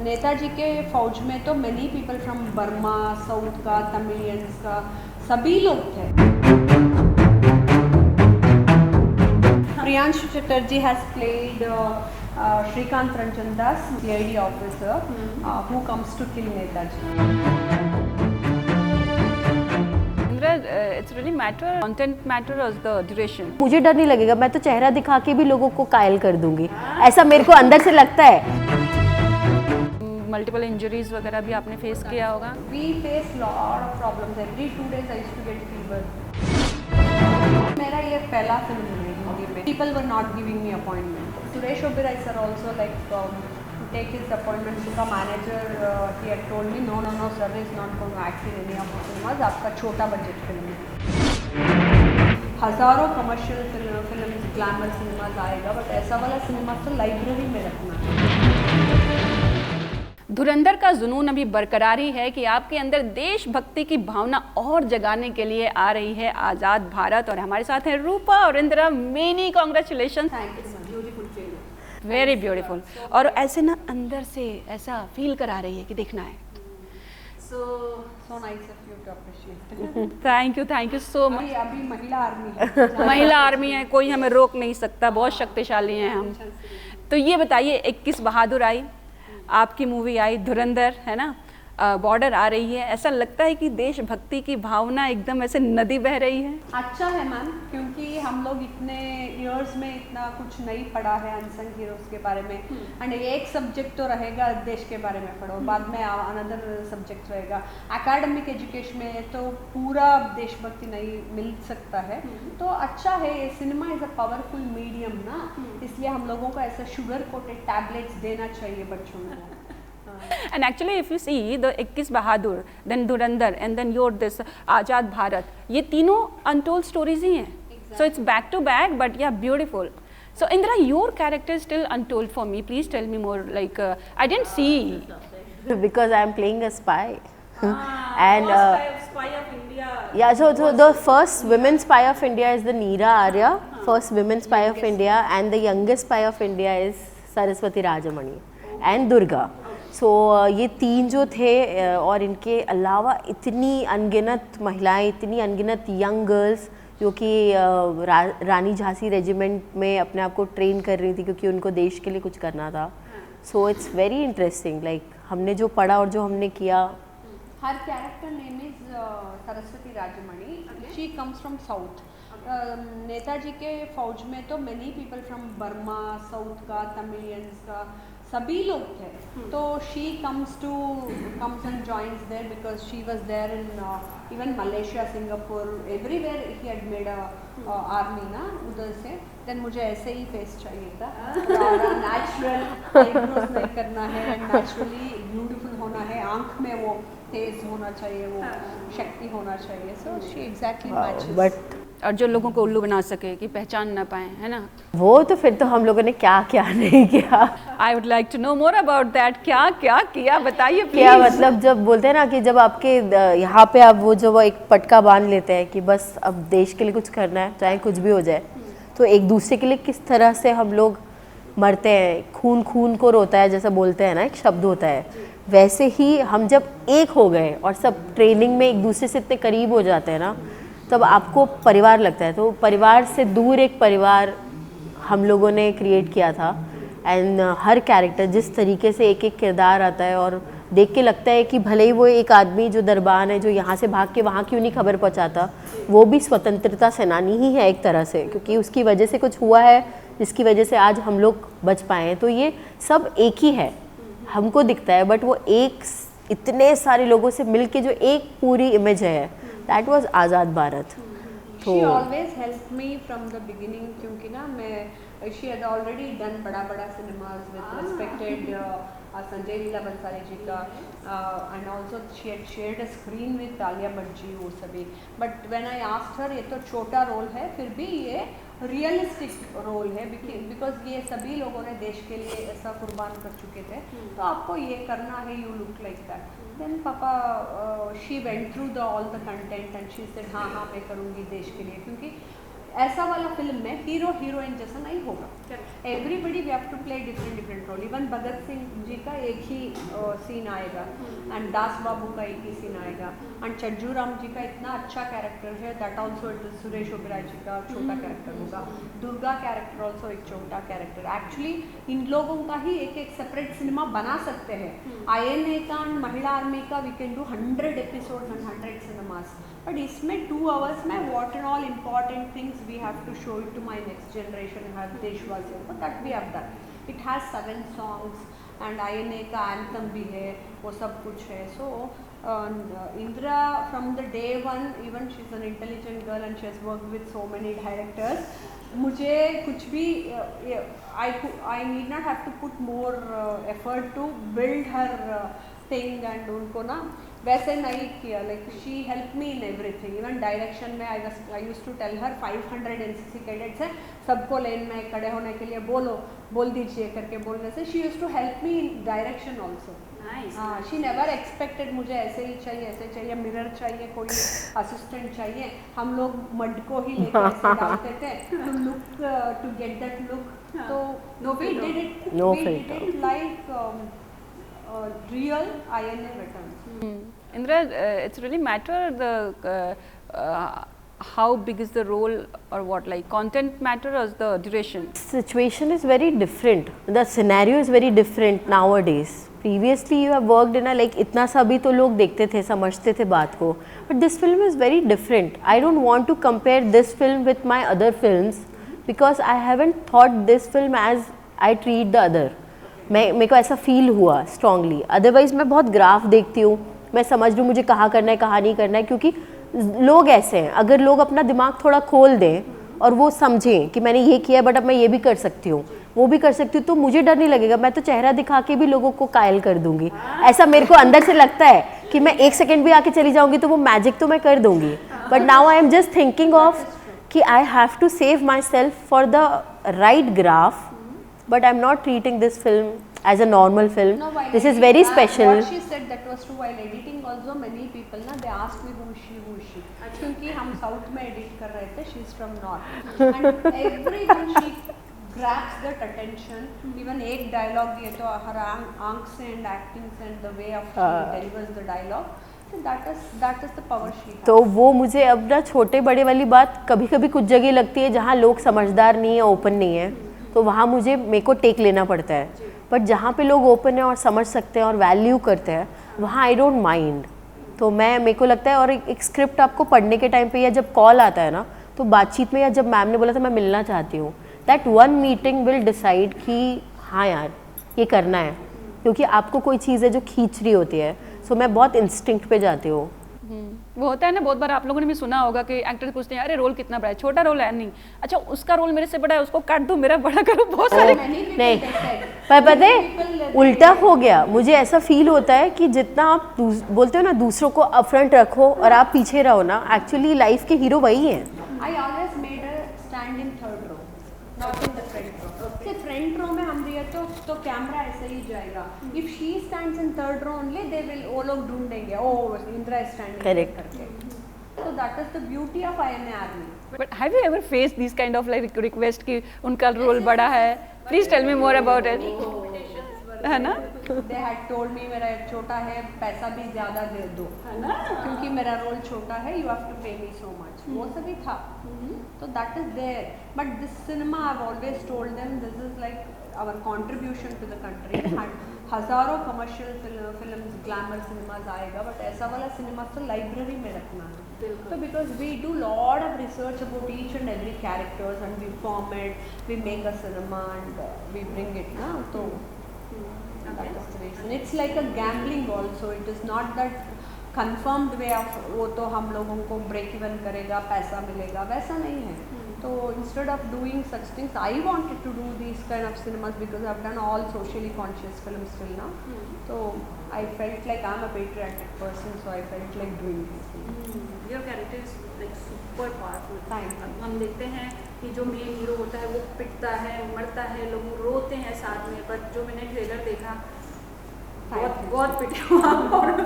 नेताजी के फौज में तो many people from Burma, south का, तमिलियंस का, सभी लोग थे। Priyanshu Chatterjee has played Shrikant Ranjan Das, CID officer, who comes to kill Netaji. It's really matter, content matter or the duration. मुझे डर नहीं लगेगा, मैं तो चेहरा दिखा के भी लोगों को कायल कर दूंगी, ऐसा मेरे को अंदर से लगता है। मल्टीपल इंजरीज वगैरह भी आपने फेस किया होगा? We face lot of problems. Every 2 days I used to get fever. मेरा ये पहला फिल्म है हिंदी में. People were not giving me appointment. Suresh Oberoi sir also like to take his appointment to the manager. He had told me no sir is not going to act in any of the cinemas. आपका छोटा budget film है. हजारों commercial film glamour cinemas आएगा, but ऐसा वाला cinema तो library में रखना है. धुरंधर का जुनून अभी बरकरार ही है कि आपके अंदर देशभक्ति की भावना और जगाने के लिए आ रही है आज़ाद भारत, और हमारे साथ हैं रूपा और Indira. Many congratulation. Thank you sir. Beautiful film, very beautiful. और ऐसे ना अंदर से ऐसा फील करा रही है कि देखना है. so nice of you to appreciate. Thank you so much. अभी महिला आर्मी है. महिला आर्मी है, कोई हमें रोक नहीं सकता, बहुत शक्तिशाली हैं हम. तो ये बताइए, 21 बहादुर आई, आपकी मूवी आई धुरंधर, है ना, बॉर्डर आ रही है, ऐसा लगता है कि देशभक्ति की भावना एकदम ऐसे नदी बह रही है. अच्छा है मैम, क्योंकि हम लोग इतने इयर्स में इतना कुछ नहीं पढ़ा है अनसंग हीरोज के बारे में. एंड एक सब्जेक्ट तो रहेगा देश के बारे में पढ़ो, बाद में अनदर सब्जेक्ट रहेगा. एकेडमिक एजुकेशन में तो पूरा देशभक्ति नहीं मिल सकता है. तो अच्छा है, cinema is a powerful medium ना, इसलिए हम लोगों को ऐसा शुगर कोटेड टैबलेट्स देना चाहिए बच्चों को. And actually if you see the 21 Bahadur, then Dhurandhar, and then your this आज़ाद भारत, ये तीनों untold stories ही हैं. So it's back to back, but yeah, beautiful. So Indira, your character is still untold for me. Please tell me more. Like I didn't see. Because I am playing a spy. And spy of India. yeah, so the first women spy of India is the Neera Arya, first women spy of India, and the youngest spy of India is Saraswati Rajamani and Durga. सो ये तीन जो थे, और इनके अलावा इतनी अनगिनत महिलाएं, इतनी अनगिनत यंग गर्ल्स जो कि रानी झांसी रेजिमेंट में अपने आप को ट्रेन कर रही थी क्योंकि उनको देश के लिए कुछ करना था. So it's very interesting. Like हमने जो पढ़ा और जो हमने किया. हर character name is Saraswati Rajmani. She comes from south. Netaji के फौज में तो many people from Burma, south का, तमिलियंस का, सभी लोग थे. तो she comes and joins there because she was there in even Malaysia, Singapore, everywhere he had made a army ना उधर से. देन मुझे ऐसे ही फेस चाहिए था, नेचुरल आईब्रोज नहीं करना है, नेचुरली ब्यूटीफुल होना है, आंख में वो तेज होना चाहिए, वो शक्ति होना चाहिए. So she exactly matches. But और जो लोगों को उल्लू बना सके कि पहचान ना पाए, है ना, वो तो फिर तो हम लोगों ने क्या क्या नहीं किया. I would like to know more about that. क्या क्या किया बताइए प्लीज. क्या मतलब, जब बोलते हैं ना कि जब आपके यहाँ पे आप वो जो वो एक पटका बांध लेते हैं कि बस अब देश के लिए कुछ करना है चाहे कुछ भी हो जाए, तो एक दूसरे के लिए किस तरह से हम लोग मरते हैं. खून खून को रोता है जैसा बोलते हैं ना, एक शब्द होता है. वैसे ही हम जब एक हो गए और सब ट्रेनिंग में एक दूसरे से इतने करीब हो जाते हैं ना, तब आपको परिवार लगता है. तो परिवार से दूर एक परिवार हम लोगों ने क्रिएट किया था. एंड हर कैरेक्टर जिस तरीके से एक एक किरदार आता है, और देख के लगता है कि भले ही वो एक आदमी जो दरबान है, जो यहाँ से भाग के वहाँ क्यों नहीं खबर पहुँचाता, वो भी स्वतंत्रता सेनानी ही है एक तरह से, क्योंकि उसकी वजह से कुछ हुआ है जिसकी वजह से आज हम लोग बच पाए हैं. तो ये सब एक ही है, हमको दिखता है, बट वो एक इतने सारे लोगों से मिल के जो एक पूरी इमेज है, that was Azad Bharat. She always help me from the beginning, क्योंकि ना मैं शी हैड ऑलरेडी डन बड़ा cinemas with respected Sanjay Leela Bhansali ji का, and also she had shared a screen with Alia Bhatt ji, वो सभी. But when I asked her, ये तो छोटा रोल है, फिर भी ये रियलिस्टिक रोल है, बिकॉज ये सभी लोगों ने देश के लिए ऐसा कुर्बान कर चुके थे, तो आपको ये करना है, you look like that. Then papa, she went through the all the content and she said हाँ मैं करूँगी देश के लिए, क्योंकि ऐसा वाला फिल्म में हीरो हीरोइन जैसा नहीं होगा. Everybody we have to play different role. Even Bhagat Singh ji का एक ही सीन आएगा एंड दास बाबू का एक ही सीन आएगा एंड चज्जू राम जी का इतना अच्छा कैरेक्टर है that also it is Suresh Oberoi ji का छोटा कैरेक्टर होगा. दुर्गा कैरेक्टर ऑल्सो एक छोटा कैरेक्टर. एक्चुअली इन लोगों का ही एक एक सेपरेट सिनेमा बना सकते हैं. INA का एंड महिला आर्मी का we can do 100 episode and 100 cinemas. But इसमें 2 hours में what and all important things we have to show it to my next generation have देशवासियों को, that we have done. It has 7 songs and INA का anthem भी है, वो सब कुछ है. So Indra from the day one, even she's an intelligent girl and she has worked with so many directors. मुझे कुछ भी I need not have to put more effort to build her thing and उनको ना वैसे नहीं किया. Like she help me in everything. Even direction में I use to tell her 500 NCC cadets हैं, सबको लेन में खड़े होने के लिए बोल दीजिए करके बोलने से she use to help me in direction also. She never expected मुझे ऐसे चाहिए मिरर चाहिए, कोई असिस्टेंट चाहिए. हम लोग मड को ही लेके ऐसे डालते थे to look to get that look. तो we did it like real INA veterans. Indra, it's really matter how big is the role or what, like content matter or the duration? Situation is very different. The scenario is very different nowadays. Previously you have worked in a like इतना सा भी तो लोग देखते थे, समझते थे बात को. But this film is very different. I don't want to compare this film with my other films because I haven't thought this film as I treat the other. मेरे को ऐसा फील हुआ स्ट्रांगली. अदरवाइज मैं बहुत graph देखती हूँ, मैं समझ लूँ मुझे कहाँ करना है कहाँ नहीं करना है, क्योंकि लोग ऐसे हैं. अगर लोग अपना दिमाग थोड़ा खोल दें और वो समझें कि मैंने ये किया है बट अब मैं ये भी कर सकती हूँ, वो भी कर सकती हूँ, तो मुझे डर नहीं लगेगा. मैं तो चेहरा दिखा के भी लोगों को कायल कर दूंगी. ऐसा मेरे को अंदर से लगता है कि मैं 1 सेकेंड भी आके चली जाऊँगी तो वो मैजिक तो मैं कर दूँगी. But now I am just thinking of कि I have to save myself for the right graph. But I'm not treating this film as a normal film. No, this is very special. What she said that was true. While editing also many people na they asked me who is she. क्योंकि हम south में edit कर रहे थे. She is from north and everyone she grabs that attention. Even एक dialogue दिए तो हर आंख से and acting से and the way of she delivers the dialogue. So that is the power she has. तो वो मुझे अब ना छोटे बड़े वाली बात कभी कभी कुछ जगह लगती है जहाँ लोग समझदार नहीं है, ओपन नहीं है, तो वहाँ मेरे को टेक लेना पड़ता है. बट जहाँ पे लोग ओपन है और समझ सकते हैं और वैल्यू करते हैं, वहाँ आई डोंट माइंड. तो मेरे को लगता है. और एक स्क्रिप्ट आपको पढ़ने के टाइम पे या जब कॉल आता है ना, तो बातचीत में या जब मैम ने बोला था मैं मिलना चाहती हूँ, that one meeting will decide कि हाँ यार ये करना है, क्योंकि आपको कोई चीज़ है जो खींच रही होती है. सो मैं बहुत इंस्टिंक्ट पे जाती हूँ. वो होता है ना, बहुत बार आप लोगों ने भी सुना होगा कि एक्टर पूछते हैं अरे रोल कितना बड़ा है, छोटा रोल है नहीं, अच्छा उसका रोल मेरे से बड़ा है उसको काट दो मेरा बड़ा करो. बहुत सारे नहीं, पर पता है उल्टा हो गया. मुझे ऐसा फील होता है कि जितना आप बोलते हो ना दूसरों को अपफ्रंट रखो और आप पीछे रहो ना, एक्चुअली लाइफ के हीरो वही हैं. I always made her stand in third row, not in the front row. Front row में हम दिए तो कैमरा ऐसे ही जाएगा. If she stands in third row only they will वो लोग ढूंढेंगे ओ इंद्रा इज स्टैंडिंग करके. So that is the beauty of INA Army. But have you ever faced these kind of like request कि उनका role बड़ा है, please tell me more about it. है ना? They had told me मेरा छोटा है, पैसा भी ज़्यादा दे दो, क्योंकि मेरा रोल छोटा है, you have to pay me so much. वो सभी था. So that is there. But this cinema I've always told them this is like our contribution to the country. हज़ारों कमर्शियल फिल्म्स ग्लैमर सिनेमाज आएगा, but ऐसा वाला cinema तो library में रखना है. So because we do lot of research about each and every characters and we form it, we make a cinema and we bring it na. So that is the reason. It's like a gambling also. It is not that confirmed way of वो तो हम लोगों को break even करेगा, पैसा मिलेगा, वैसा नहीं है. So instead of doing such things, I wanted to do these kind of cinemas because I've done all socially conscious films till now. So I felt like I'm a patriotic person, so I felt like doing these things. Your character is like super powerful. Thank you. हम देखते हैं कि जो main hero होता है वो पिटता है, मरता है, लोग रोते हैं साथ में, बट जो मैंने ट्रेलर देखा बहुत पिटे हुआ बहुत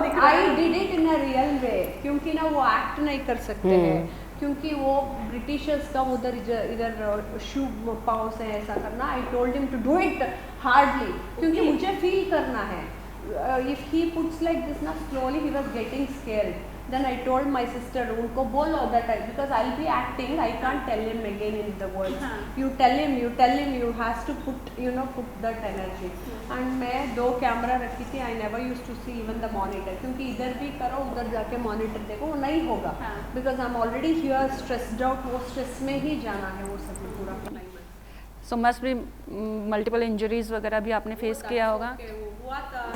दिख रहा है. I did it in a real way, क्योंकि ना वो एक्ट नहीं कर सकते हैं. क्योंकि वो ब्रिटिशर्स का उधर इधर शू पाँव से ऐसा करना, I told him to do it hardly, क्योंकि मुझे फील करना है. If he puts like this ना, slowly he was getting scared. Then I told my sister, उनको बोलो that because I'll be acting, I can't tell him again in the words. You tell him, you has to put, put that energy. And मैं 2 camera रखी थी. I never used to see even the monitor, क्योंकि इधर भी करो उधर जाके monitor देखो, वो नहीं होगा. Because I'm already here stressed out, वो stress में ही जाना है वो सब पूरा. So must be multiple injuries वगैरह भी आपने फेस किया होगा.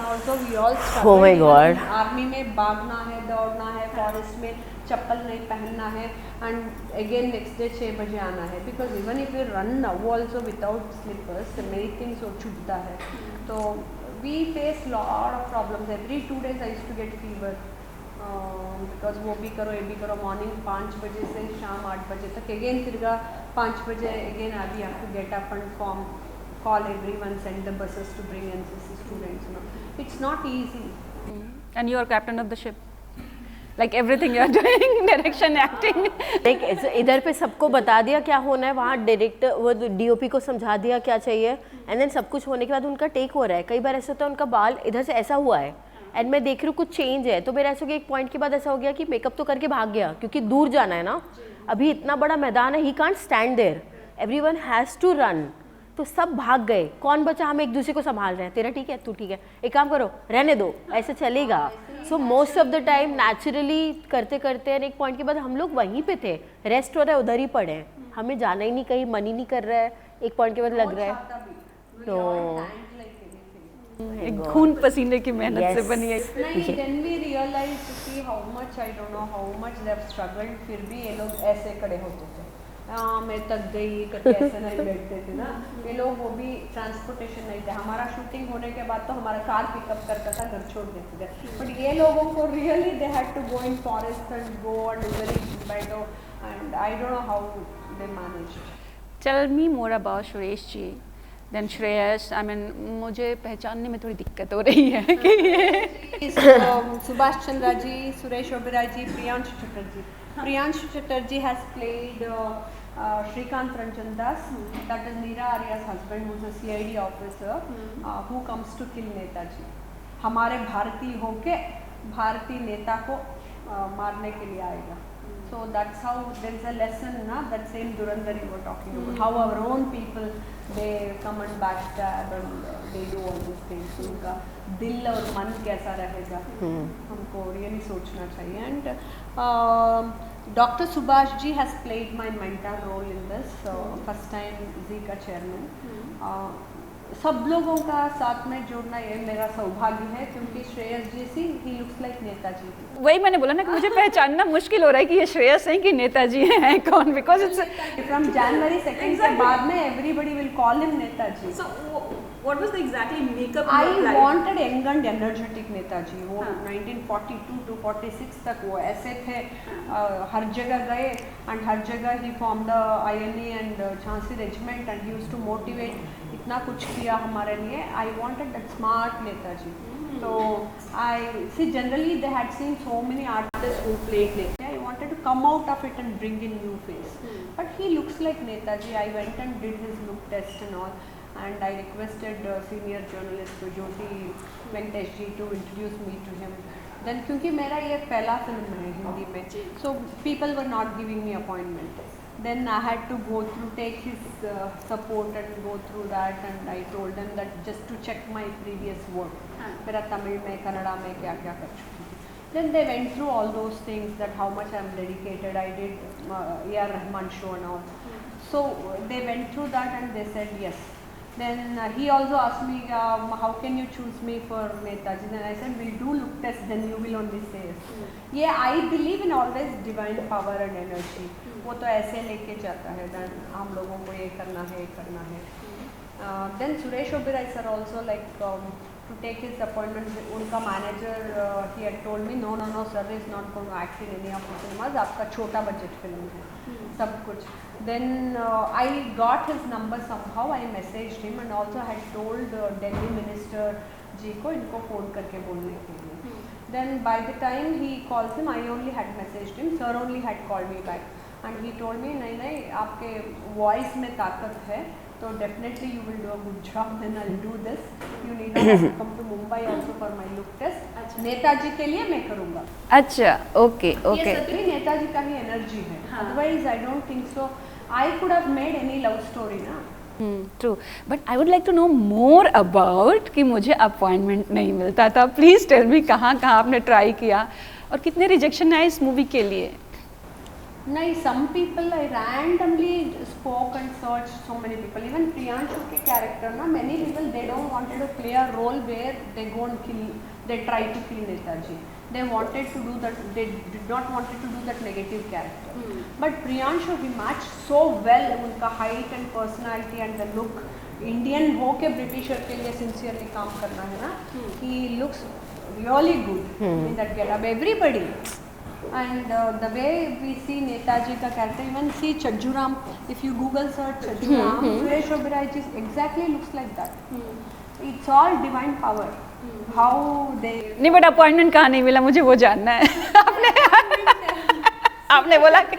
Also we all struggle. Oh my God. Army में भागना है, दौड़ना है, फॉरेस्ट में चप्पल नहीं पहनना है, एंड अगेन नेक्स्ट डे 6 बजे आना है. Because even if you run now also without slippers many things वो छूटता है. तो we face lot of problems. Every 2 days I used to get fever, because वो भी करो ये भी करो. मॉर्निंग 5 बजे से शाम 8 बजे तक, अगेन फिर 5 बजे again I have to get up and form, call everyone, send the buses to bring NCC students. It's not easy. And you are captain of the ship. Like everything you are doing, direction, acting. Like इधर पे सबको बता दिया क्या होना है, वहाँ director वो DOP को समझा दिया क्या चाहिए, एंड देन सब कुछ होने के बाद उनका टेक हो रहा है. कई बार ऐसा होता है उनका बाल इधर से ऐसा हुआ है एंड मैं देख रही हूँ कुछ चेंज है, तो मेरा ऐसा हो गया एक पॉइंट के बाद ऐसा हो गया कि मेकअप तो करके भाग गया, क्योंकि दूर जाना है ना. अभी इतना बड़ा मैदान है, he can't stand there, everyone has to run. तो सब भाग गए, कौन बचा, हम एक दूसरे को संभाल रहे हैं. तेरा ठीक है, तू ठीक है, एक काम करो रहने दो, ऐसे चलेगा. So most of the time naturally करते करते एक पॉइंट के बाद हम लोग वहीं पे थे, रेस्ट हो रहा है उधर ही पड़े हैं, हमें जाना ही नहीं कहीं, मन ही नहीं कर रहा है. एक पॉइंट के बाद लग रहा है तो एक खून पसीने की मेहनत Yes. से बनी है. नहीं, then we realized to see how much, I don't know how much they have struggled. फिर भी ये लोग ऐसे खड़े होते थे. हाँ मैं थक गई करके ऐसे नहीं बैठते थे ना. ये लोग वो भी ट्रांसपोर्टेशन नहीं थे. हमारा शूटिंग होने के बाद तो हमारा कार पिकअप करता था, घर छोड़ देते थे. बट ये लोगों को really they had to go in forest and go and उधर ही बैठो, and I don't know how they managed. Tell me more about Suresh ji. Then Shreyas, I mean, मुझे पहचानने में थोड़ी दिक्कत हो रही है कि ये सुभाष चंद्रा जी, सुरेश ओबेरॉय जी, Priyanshu Chatterjee. Priyanshu Chatterjee has played Shrikant Ranjan Das, that is Neera Arya's husband, who is a CID officer who comes to kill Netaji. हमारे भारतीय होके भारतीय नेता को मारने के लिए आएगा. So that's how there is a lesson, na, that same Dhurandhar you were talking about, how our own people they come and backstab and they do all these things. उनका दिल और मन कैसा रहेगा हमको रियली सोचना चाहिए. And doctor Subhash ji has played my mentor role in this first time जी का चेयरमैन. सब लोगों का साथ में जोड़ना ये मेरा सौभाग्य है, क्योंकि श्रेयस जी सी ही लुक्स लाइक नेताजी. वही मैंने बोला ना कि मुझे पहचानना मुश्किल हो रहा है कि ये श्रेयस हैं कि नेताजी हैं कौन, because it's from January 2nd के बाद में everybody will call him Netaji. So what was the exactly makeup I look like? wanted young and energetic Netaji. वो 1942 to 46 तक वो ऐसे थे, हर जगह गए एंड हर जगह ही form the INA and Jhansi regiment and he used to motivate. इतना कुछ किया हमारे लिए. I wanted that smart Netaji. तो I see generally they had seen so many artist who played Netaji. I wanted to come out of it and bring in new face, but he looks like Netaji. I went and did his look test and all. And I requested senior journalist Jyoti Venkatesh ji to introduce me to him. Then क्योंकि मेरा ये पहला film है हिंदी में, so people were not giving me appointment. Then I had to go through, take his support and go through that, and I told them that just to check my previous work. मेरा तमिल में, कन्नड़ा में क्या क्या कर चुकी थी. Then they went through all those things, that how much I am dedicated. I did A.R. Rahman show and all. So they went through that and they said yes. Then he also asked me, how can you choose me for Netaji? Then I said, we'll do look test, then you will only say yes. Yeah, I believe in always divine power and energy. वो तो ऐसे लेके जाता है, then हम लोगों को ये करना है, ये करना है. Then Suresh Oberoi sir also, like to take his appointment, उनका manager he had told me, no sir is not going to act in any of the cinemas. आपका छोटा budget film है, सब कुछ. Then I got his number somehow. I messaged him and also had told Delhi minister जी को इनको phone करके बोलने के लिए. Then by the time he calls him, I only had messaged him. Sir only had called me back. And he told me नहीं नहीं आपके voice में ताकत है तो definitely you will do a good job then I do this you need to come to Mumbai also for my look test Netaji के लिए मैं करूँगा अच्छा ओके ये ओके सभी नेताजी का ही एनर्जी है otherwise I don't think so I could have made any love story ना true but I would like to know more about कि मुझे अपॉइंटमेंट नहीं मिलता था प्लीज़ टेल मी कहाँ कहाँ आपने ट्राई किया और कितने रिजेक्शन आए इस मूवी के लिए नहीं some people I randomly spoke and searched so many people even Priyanshu के character ना many people they don't wanted to play a role where they go and kill they try to kill Netaji they wanted to do that they did not wanted to do that negative character but Priyanshu he matched so well उनका height and personality and the look Indian हो के Britisher के लिए sincerely काम करना है ना he looks really good in that getup everybody and the way we see Netaji ka character even see Chajju Ram if you google search Chajju Ram Suresh Oberoi is exactly looks like that it's all divine power how they नहीं but appointment कहाँ नहीं मिला मुझे वो जानना है आपने बोला कि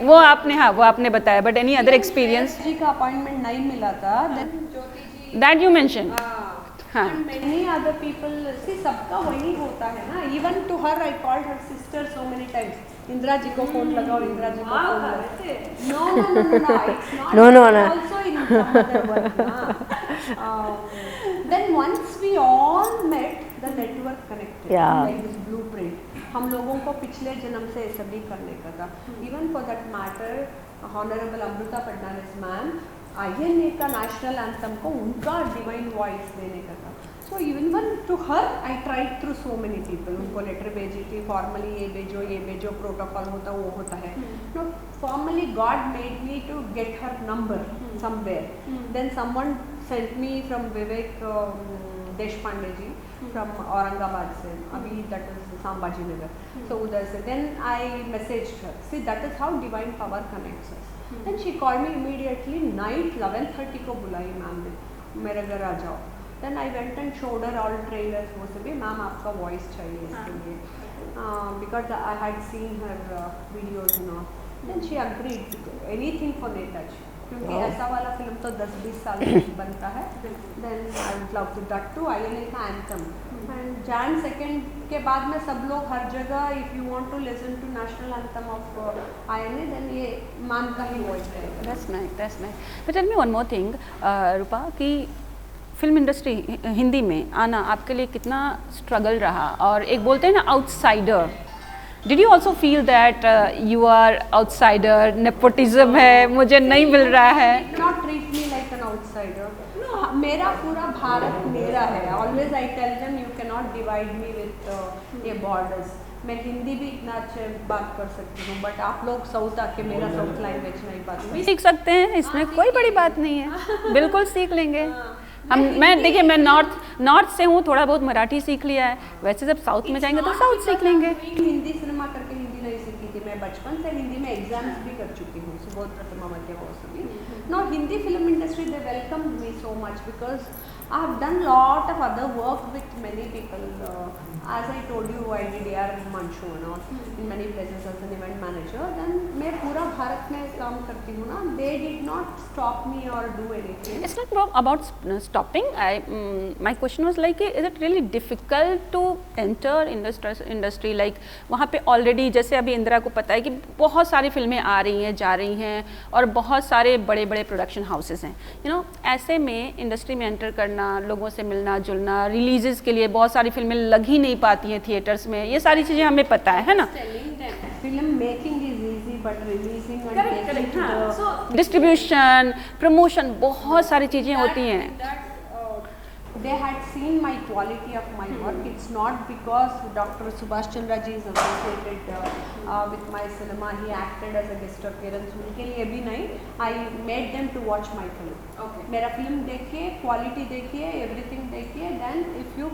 वो आपने हाँ वो आपने बताया बट एनी अदर एक्सपीरियंस जी का अपॉइंटमेंट नहीं मिला था then Jyoti ji that you mention हाँ and many other people see सबका वही होता है ना even to her I called her sister so many times Indira ji को फोन लगाओ इंदिरा जी को फोन लगाओ no it's not No. also in some other work na then once we all met the network connected Yeah. like this blueprint हम लोगों को पिछले जन्म से ऐसा भी करने का था even for that matter honorable Amruta Fadnavis ma'am INA का नेशनल एंथम को उनका डिवाइन वॉइस देने का था so even to her I tried through so many people उनको लेटर भेजी थी फॉर्मली ये भेजो प्रोटोकॉल होता वो होता है no formally God made me to get her number somewhere then someone sent me from Vivek Deshpande ji from Aurangabad से अभी that is Sambhaji Nagar so उधर से then I message her see that is how divine power connects us Then she called me immediately night 11:30 को बुलाई ma'am ने मेरे घर आ जाओ then I went and showed her all trailers वो सभी मैम आपका वॉइस चाहिए इसके लिए because I had seen her videos and all then she agreed anything for Netaji क्योंकि ऐसा वाला फिल्म तो 10-20 साल में बनता है then I would love to that too INA का anthem and Jan 2nd के बाद में सब लोग हर जगह if you want to listen to national anthem of INA then ये मैम का ही वॉइस रहेगा That's nice. But tell me one more thing, रूपा कि फिल्म इंडस्ट्री हिंदी में आना आपके लिए कितना स्ट्रगल रहा और एक बोलते हैं ना outsider did you also feel that you are outsider nepotism है मुझे नहीं मिल रहा है not treat me like an outsider मेरा पूरा भारत मेरा है always I tell them you can not divide me with ये बॉर्डर्स मैं हिंदी भी इतना अच्छे बात कर सकती हूँ बट आप लोग साउथ आके मेरा साउथ लैंग्वेज नहीं बात कर सीख सकते हैं इसमें कोई बड़ी बात नहीं है बिल्कुल सीख लेंगे मैं देखिए मैं नॉर्थ से हूँ थोड़ा बहुत मराठी सीख लिया है वैसे जब साउथ में जाएंगे तो साउथ सीख लेंगे हिंदी सिनेमा करके हिंदी नहीं सीखी थी मैं बचपन से हिंदी में एग्जाम्स भी कर चुकी हूँ सुबोध प्रथमा मध्य वो सभी no Hindi film industry they welcome me so much because I have done lot of other work with many people. As I told you, I did AR Manshu and all in many places as an event manager. Then मैं पूरा भारत में काम करती हूँ ना. They did not stop me or do anything. It's not about stopping. My question was like, is it really difficult to enter industry? Like वहाँ पे already जैसे अभी इंदिरा को पता है कि बहुत सारी फिल्में आ रही हैं, जा रही हैं और बहुत सारे बड़े-बड़े प्रोडक्शन हाउसेस हैं. You know, ऐसे में इंडस्ट्री में एंटर करना, लोगों से मिलना जुलना, रिलीजेस के लिए बहुत सारी फिल्में लग ही नहीं पाती हैं थिएटर्स में, ये सारी चीज़ें हमें पता है ना. Film making is easy but releasing and taking to the distribution, promotion, बहुत सारी चीज़ें होती हैं. They had seen my quality of my work. It's not because Dr. Subhash Chandra ji is associated with my cinema. He acted as a guest appearance. उनके लिए भी नहीं. I made them to watch my film. Okay. मेरा film देखिए, quality देखिए, everything देखिए. Then if you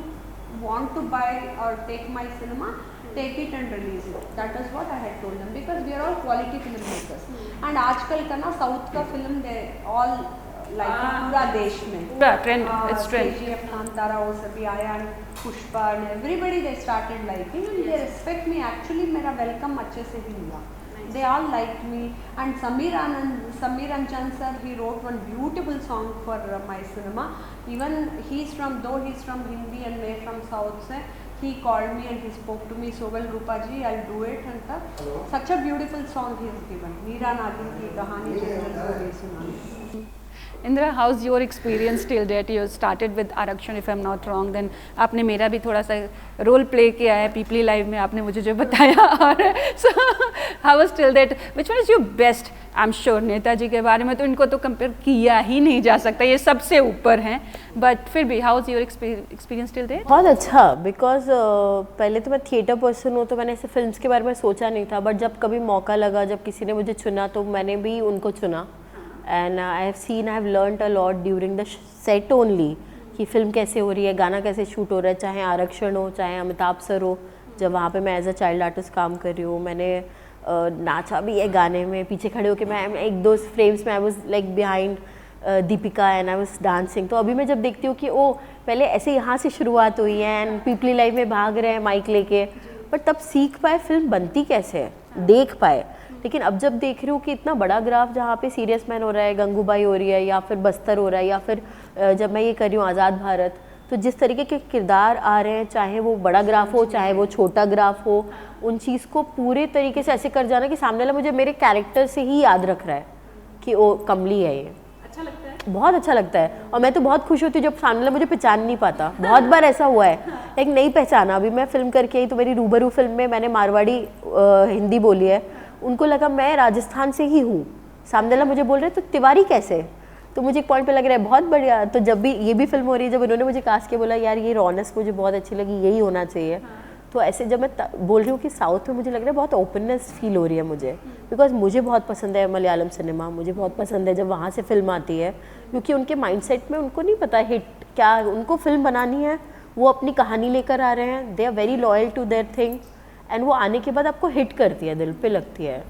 want to buy or take my cinema, take it and release it. That is what I had told them because we are all quality filmmakers. And आजकल का ना South का film they all like पूरा देश में trend it's trend KGF Kantara वो सभी आया Pushpa and everybody they started liking and they respect me actually मेरा welcome अच्छे से ही हुआ They all liked me. And Samir Anjan sir, he wrote one beautiful song for my cinema. Even he's from Hindi and मैं from South से, he called me and he spoke to me so well, Rupa ji, I'll do it and such a beautiful song he has given. Meera नागिन की कहानी जैसे सुनाई. Indra, how's your experience till date? You started with Arakshan, if I'm not wrong. Then आपने मेरा भी थोड़ा सा रोल प्ले किया है पीपली लाइव में, आपने मुझे जो बताया. और so how was till date? Which one is your best? I'm sure Netaji के बारे में तो इनको तो कंपेयर किया ही नहीं जा सकता, ये सबसे ऊपर हैं. But फिर भी how was your experience till date? बहुत अच्छा, बिकॉज पहले तो मैं थिएटर पर्सन हूँ, तो मैंने ऐसे फिल्म्स के बारे में सोचा नहीं था. बट जब कभी मौका लगा, जब किसी ने मुझे चुना, तो मैंने भी उनको चुना. And I have learned a lot during the set only, कि फिल्म कैसे हो रही है, गाना कैसे शूट हो रहा है, चाहे आरक्षण हो, चाहे अमिताभ सर हो. जब वहाँ पे मैं एज अ चाइल्ड आर्टिस्ट काम कर रही हूँ, मैंने नाचा भी है गाने में, पीछे खड़े होकर मैं एक दो फ्रेम्स में I was like behind Deepika and I was dancing. तो अभी मैं जब देखती हूँ कि ओ पहले ऐसे यहाँ से शुरुआत हुई है एंड पीपली लाइव में भाग रहे हैं माइक लेके, बट तब सीख पाए फिल्म बनती कैसे है, देख पाए. लेकिन अब जब देख रही हूँ कि इतना बड़ा ग्राफ, जहाँ पे सीरियस मैन हो रहा है, गंगूबाई हो रही है, या फिर बस्तर हो रहा है, या फिर जब मैं ये कर रही हूँ आज़ाद भारत, तो जिस तरीके के किरदार आ रहे हैं, चाहे वो बड़ा ग्राफ हो चाहे वो छोटा ग्राफ हो, उन चीज़ को पूरे तरीके से ऐसे कर जाना कि सामने वाला मुझे मेरे कैरेक्टर से ही याद रख रहा है कि वो कमली है. ये अच्छा लगता है, बहुत अच्छा लगता है. और मैं तो बहुत खुश होती हूँ जब सामने वाला मुझे पहचान नहीं पाता. बहुत बार ऐसा हुआ है, लाइक नहीं पहचाना. अभी मैं फिल्म करके आई, तो मेरी रूबरू फिल्म में मैंने मारवाड़ी हिंदी बोली है, उनको लगा मैं राजस्थान से ही हूँ. सामने वाला मुझे बोल रहे तो तिवारी कैसे, तो मुझे एक पॉइंट पे लग रहा है बहुत बढ़िया. तो जब भी ये भी फिल्म हो रही है, जब इन्होंने मुझे कास्ट के बोला यार ये रॉनेस मुझे बहुत अच्छी लगी, यही होना चाहिए. तो ऐसे जब मैं बोल रही हूँ कि साउथ में मुझे लग रहा है बहुत ओपननेस फील हो रही है मुझे, बिकॉज मुझे बहुत पसंद है मलयालम सिनेमा. मुझे बहुत पसंद है जब वहाँ से फिल्म आती है, क्योंकि उनके माइंडसेट में उनको नहीं पता हिट क्या, उनको फिल्म बनानी है, वो अपनी कहानी लेकर आ रहे हैं. They are very loyal to their thing, and वो आने के बाद आपको हिट करती है, दिल पे लगती है.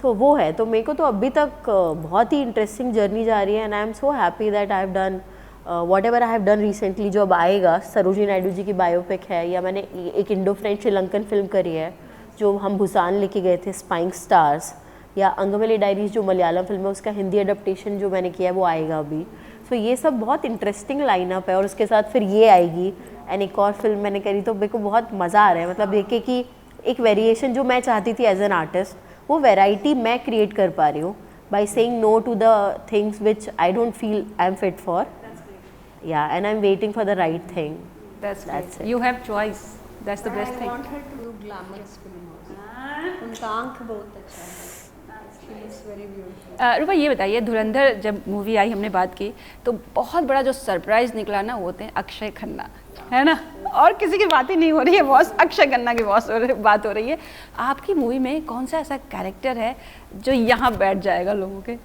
सो वो है. तो मेरे को तो अभी तक बहुत ही इंटरेस्टिंग जर्नी जा रही है. And I am so happy that I have done what ever I have done recently. जो अब आएगा, सरोजिनी नायडू जी की बायोपिक है, या मैंने एक इंडो फ्रेंच श्रीलंकन फिल्म करी है जो हम भूसान लेके गए थे, स्पाइंग स्टार्स, या अंगमली डायरीज जो मलयालम फिल्म है, उसका हिंदी अडेप्टेशन जो मैंने किया है वो आएगा अभी. सो ये सब बहुत इंटरेस्टिंग लाइनअप है. और उसके साथ फिर ये आएगी, एंड एक और फिल्म मैंने करी. तो मेरे को बहुत मज़ा आ रहा है, मतलब देखे कि एक वेरिएशन जो मैं चाहती थी एज एन आर्टिस्ट, वो वैरायटी मैं क्रिएट कर पा रही हूँ by saying no to the things which I don't feel I am fit for. Yeah, and I'm waiting for the right thing. That's it. You have choice. That's the best I thing. want her to do glamorous film also. उनका आंख बहुत अच्छा है. She is very beautiful. रूपा ये बताइए, धुरंधर जब movie आई हमने बात की, तो बहुत बड़ा जो सरप्राइज निकला ना, वो होते हैं अक्षय खन्ना, है ना. और किसी की बात ही नहीं हो रही है, बॉस अक्षय खन्ना की बात हो रही है. आपकी मूवी में कौन सा ऐसा कैरेक्टर है जो यहाँ बैठ जाएगा लोगों के?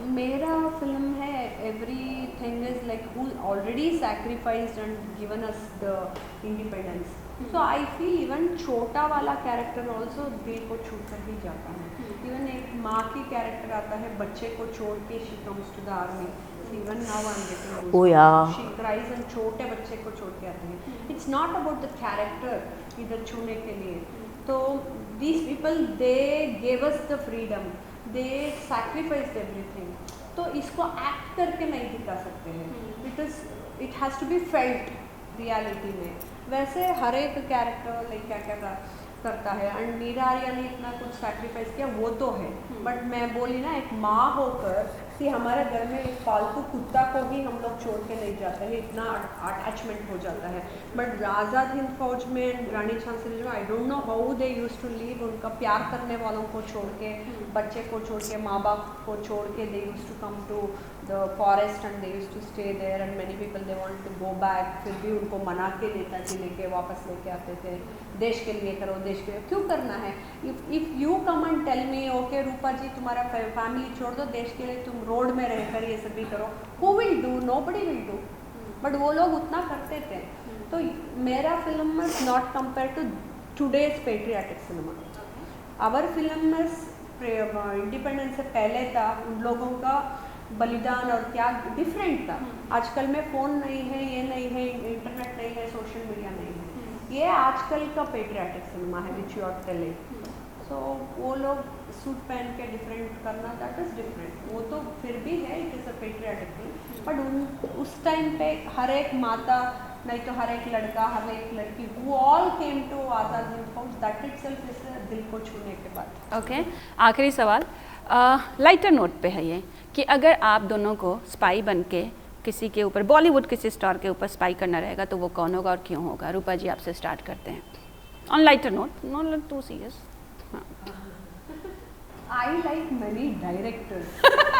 मेरा फिल्म है everything is like who already sacrificed and given us the independence. So I feel even छोटा वाला कैरेक्टर ऑल्सो दिल को छू कर ही जाता है. इवन एक माँ की कैरेक्टर आता है बच्चे को छोड़ के, she comes to the army. Even now I am getting Oh yeah. She cries and छोटे बच्चे को छोड़ के आते हैं. It's not about the character इधर छूने के लिए. तो these people they gave us the freedom, they sacrificed everything. तो इसको एक्ट करके नहीं दिखा सकते हैं, because it has to be felt reality में. वैसे हर एक कैरेक्टर लाइक क्या क्या करता है, एंड मीरा आर्या ने इतना कुछ सैक्रिफाइस किया वो तो है. बट मैं बोली ना, एक माँ होकर कि हमारे घर में एक पालतू कुत्ता को भी हम लोग छोड़ के नहीं जाते हैं, इतना अटैचमेंट हो जाता है. बट आज़ाद हिंद फौज में रानी झांसी जो I don't know how they use to live, उनका प्यार करने वालों को छोड़ के, बच्चे को छोड़ के, माँ बाप को छोड़ के, they use to come to the forest and they use to stay there. And many people they want to go back, फिर भी उनको मना के नेताजी लेके वापस लेके आते थे. देश के लिए करो, देश के लिए क्यों करना है. If you come and tell me okay Rupa ji तुम्हारा फैमिली छोड़ दो, देश के लिए तुम रोड में रहकर ये सब भी करो, who will do, nobody will do. But वो लोग उतना करते थे. तो मेरा film is not compare to today's patriotic cinema. Our film independence से पहले था, उन लोगों का बलिदान और त्याग डिफरेंट था. आजकल में फ़ोन नहीं है, ये नहीं है, इंटरनेट नहीं है, सोशल मीडिया नहीं है. ये आजकल का पेट्रियाटिक सिनेमा है विच यू आर टेलिंग. सो वो लोग सूट पहन के डिफरेंट करना, दैट इज़ डिफरेंट। वो तो फिर भी है, it is a patriotic thing, but उस टाइम पे हर एक माता, नहीं तो हर एक लड़का, हर एक लड़की, वो all came to Azad Hind फौज, दैट इटसेल्फ इज दिल को छूने के बाद। ओके, आखिरी सवाल लाइटर नोट पे है ये कि अगर आप दोनों को स्पाई बन के किसी के ऊपर, बॉलीवुड किसी स्टार के ऊपर स्पाई करना रहेगा तो वो कौन होगा और क्यों होगा? रूपा जी आपसे स्टार्ट करते हैं। On lighter note, not too serious. I like many directors.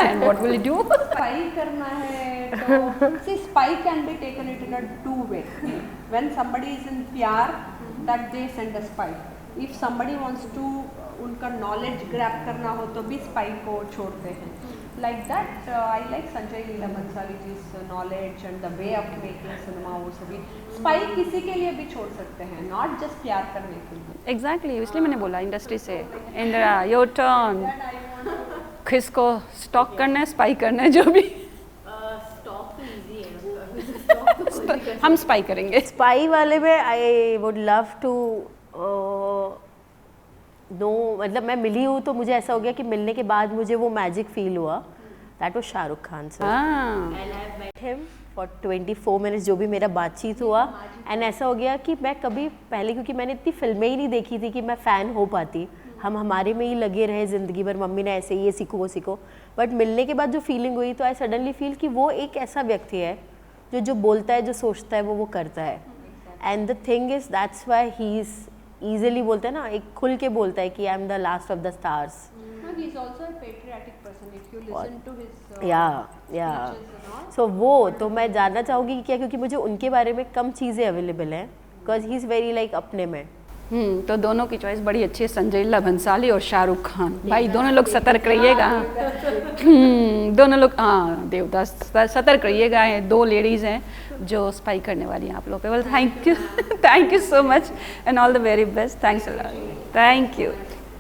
And what will you do? Spy करना है तो see, spy can be taken it in a two way. When somebody is in प्यार, that they send a spy. If somebody wants to उनका knowledge grab करना हो तो भी spy को छोड़ते हैं. Like that, I like Sanjay Leela Bhansali ji's knowledge and the way of making cinema, वो सभी spy किसी के लिए भी छोड़ सकते हैं, not just प्यार करने के लिए. Exactly, इसलिए मैंने बोला इंडस्ट्री से। Indira, your turn. किसको स्टॉक करना है, स्पाई करना है, जो भी। स्टॉक तो इजी है, हम स्पाई करेंगे। स्पाई वाले में I would love to know, मतलब मैं मिली हूँ तो मुझे ऐसा हो गया कि मिलने के बाद मुझे वो मैजिक फील हुआ, that was Shahrukh Khan sir. And I have met him for 24 minutes, जो भी मेरा बातचीत हुआ, एंड ऐसा हो गया कि मैं कभी पहले, क्योंकि मैंने इतनी फिल्में ही नहीं देखी थी कि मैं फ़ैन हो पाती, हम हमारे में ही लगे रहे ज़िंदगी भर, मम्मी ने ऐसे ये सीखो वो सीखो, बट मिलने के बाद जो फीलिंग हुई तो आई सडनली फील कि वो एक ऐसा व्यक्ति है जो बोलता है, जो सोचता है वो करता है। And the thing is that's why he is easily बोलता है ना, एक खुल के बोलता है कि I am the last of the stars. He is also a patriotic person. If you listen to his या speeches and all. सो वो तो मैं जानना चाहूँगी कि क्या, क्योंकि मुझे उनके बारे में कम चीज़ें अवेलेबल हैं, because he is very like अपने में। तो दोनों की चॉइस बड़ी अच्छी है, संजय लीला भंसाली और शाहरुख खान। भाई दोनों लोग सतर्क रहिएगा। दोनों लोग, हाँ, देवदास, सतर्क रहिएगा। ये दो लेडीज़ हैं जो स्पाई करने वाली हैं आप लोग पे। Well, thank you so much and all the very best. Thanks a lot, thank you.